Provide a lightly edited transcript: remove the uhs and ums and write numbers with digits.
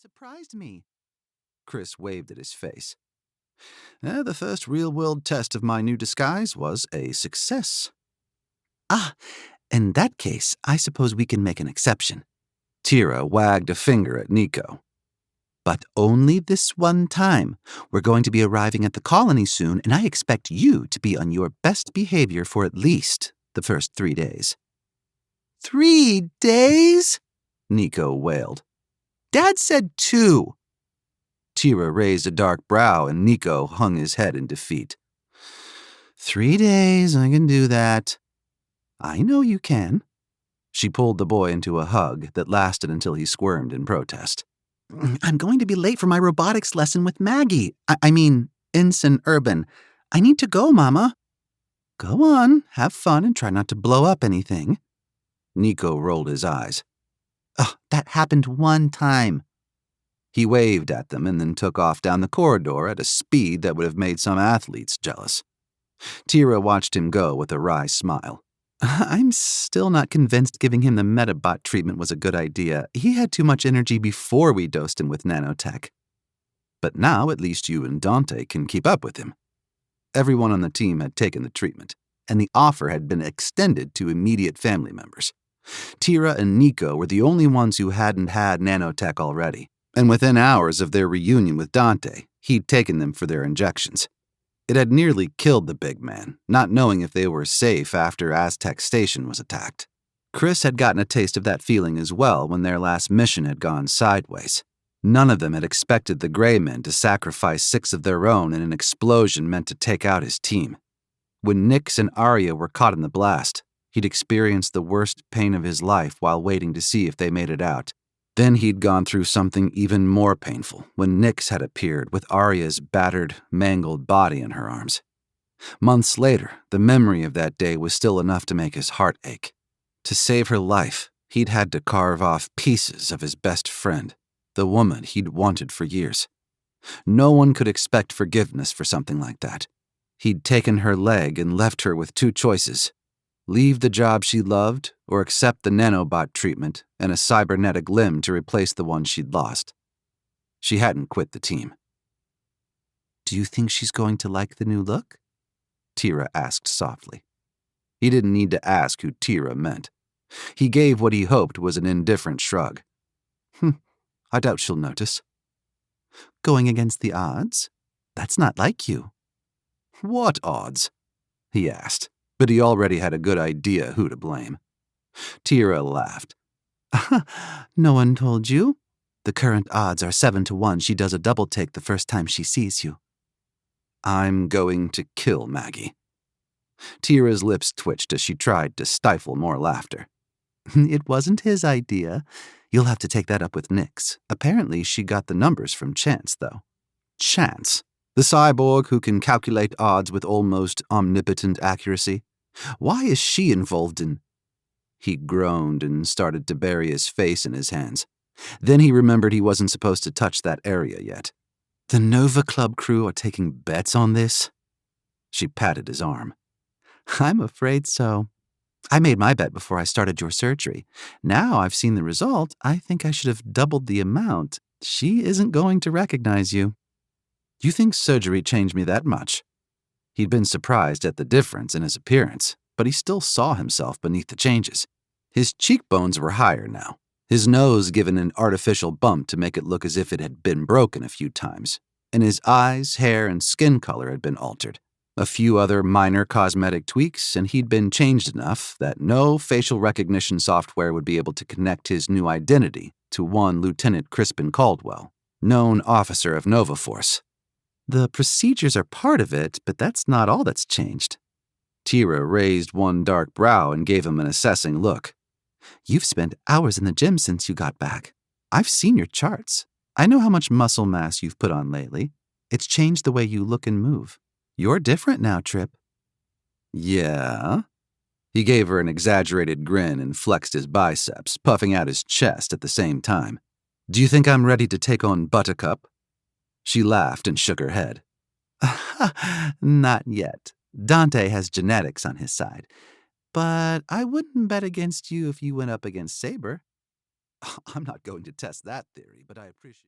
surprised me. Chris waved at his face. The first real-world test of my new disguise was a success. Ah, in that case, I suppose we can make an exception. Theyre wagged a finger at Nico. But only this one time. We're going to be arriving at the colony soon, and I expect you to be on your best behavior for at least the first 3 days. 3 days? Nico wailed. Dad said 2. Theyre raised a dark brow, and Nico hung his head in defeat. 3 days, I can do that. I know you can. She pulled the boy into a hug that lasted until he squirmed in protest. I'm going to be late for my robotics lesson with Maggie. I mean, Ensign Urban. I need to go, Mama. Go on, have fun and try not to blow up anything. Nico rolled his eyes. Oh, that happened one time. He waved at them and then took off down the corridor at a speed that would have made some athletes jealous. Theyre watched him go with a wry smile. I'm still not convinced giving him the Metabot treatment was a good idea. He had too much energy before we dosed him with nanotech. But now at least you and Dante can keep up with him. Everyone on the team had taken the treatment, and the offer had been extended to immediate family members. Theyre and Nico were the only ones who hadn't had nanotech already, and within hours of their reunion with Dante, he'd taken them for their injections. It had nearly killed the big man, not knowing if they were safe after Aztec Station was attacked. Chris had gotten a taste of that feeling as well when their last mission had gone sideways. None of them had expected the Gray Men to sacrifice 6 of their own in an explosion meant to take out his team. When Nix and Aria were caught in the blast, he'd experienced the worst pain of his life while waiting to see if they made it out. Then he'd gone through something even more painful when Nix had appeared with Aria's battered, mangled body in her arms. Months later, the memory of that day was still enough to make his heart ache. To save her life, he'd had to carve off pieces of his best friend, the woman he'd wanted for years. No one could expect forgiveness for something like that. He'd taken her leg and left her with 2 choices. Leave the job she loved or accept the nanobot treatment and a cybernetic limb to replace the one she'd lost. She hadn't quit the team. Do you think she's going to like the new look? Theyre asked softly. He didn't need to ask who Theyre meant. He gave what he hoped was an indifferent shrug. I doubt she'll notice. Going against the odds? That's not like you. What odds? He asked, but he already had a good idea who to blame. Theyre laughed. No one told you? The current odds are 7-1 she does a double take the first time she sees you. I'm going to kill Maggie. Theyre's lips twitched as she tried to stifle more laughter. It wasn't his idea. You'll have to take that up with Nix. Apparently she got the numbers from Chance, though. Chance? The cyborg who can calculate odds with almost omnipotent accuracy? Why is she involved in... He groaned and started to bury his face in his hands. Then he remembered he wasn't supposed to touch that area yet. The Nova Club crew are taking bets on this? She patted his arm. I'm afraid so. I made my bet before I started your surgery. Now I've seen the result, I think I should have doubled the amount. She isn't going to recognize you. You think surgery changed me that much? He'd been surprised at the difference in his appearance, but he still saw himself beneath the changes. His cheekbones were higher now, his nose given an artificial bump to make it look as if it had been broken a few times, and his eyes, hair, and skin color had been altered. A few other minor cosmetic tweaks, and he'd been changed enough that no facial recognition software would be able to connect his new identity to one Lieutenant Crispen Caldwell, known officer of Nova Force. The procedures are part of it, but that's not all that's changed. Theyre raised one dark brow and gave him an assessing look. You've spent hours in the gym since you got back. I've seen your charts. I know how much muscle mass you've put on lately. It's changed the way you look and move. You're different now, Trip. Yeah? He gave her an exaggerated grin and flexed his biceps, puffing out his chest at the same time. Do you think I'm ready to take on Buttercup? She laughed and shook her head. Not yet. Dante has genetics on his side. But I wouldn't bet against you if you went up against Saber. I'm not going to test that theory, but I appreciate